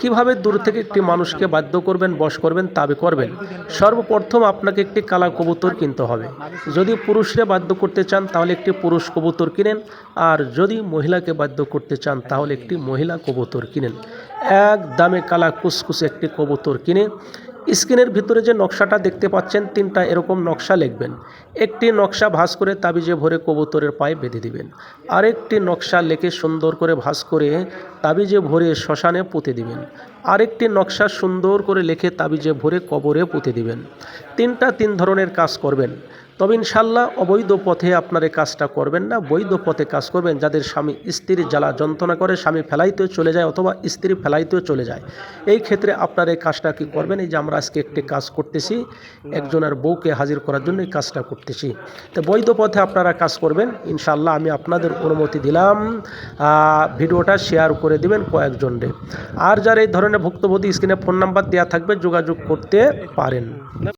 কিভাবে দূর থেকে একটি মানুষকে বাধ্য করবেন, বশ করবেন, তবে করবেন। সর্বপ্রথম আপনাকে একটি কালা কবুতর কিনতে হবে। যদি পুরুষরা বাধ্য করতে চান তাহলে একটি পুরুষ কবুতর কিনেন, আর যদি মহিলাকে বাধ্য করতে চান তাহলে একটি মহিলা কবুতর কিনেন। এক দামে কালা কুসকুসে একটি কবুতর কিনে স্ক্রিনের ভিতরে যে নকশাটা দেখতে পাচ্ছেন, 3টা এরকম নকশা লিখবেন। একটি নকশা ভাঁজ করে তাবিজে ভরে কবুতরের পায়ে বেঁধে দিবেন। আরেকটি নকশা লিখে সুন্দর করে ভাঁজ করে তাবিজে ভরে শ্মশানে পুঁতে দিবেন। আরেকটি নকশা সুন্দর করে লিখে তাবিজে ভরে কবরে পুঁতে দিবেন। 3 ধরনের কাজ করবেন। তবে ইনশাল্লাহ অবৈধ পথে আপনার এই কাজটা করবেন না, বৈধ পথে কাজ করবেন। যাদের স্বামী স্ত্রীর জ্বালা যন্ত্রণা করে, স্বামী ফেলাইতেও চলে যায় অথবা স্ত্রী ফেলাইতেও চলে যায়, এই ক্ষেত্রে আপনার এই কাজটা কি করবেন? এই যে আমরা আজকে একটি কাজ করতেছি, একজনের বউকে হাজির করার জন্য এই কাজটা করতেছি। তো বৈধ পথে আপনারা কাজ করবেন ইনশাল্লাহ। আমি আপনাদের অনুমতি দিলাম, ভিডিওটা শেয়ার করে দিবেন কয়েকজনকে। আর যারা এই ধরনের ভুক্তভোগী, স্ক্রিনে ফোন নাম্বার দেওয়া থাকবে, যোগাযোগ করতে পারেন।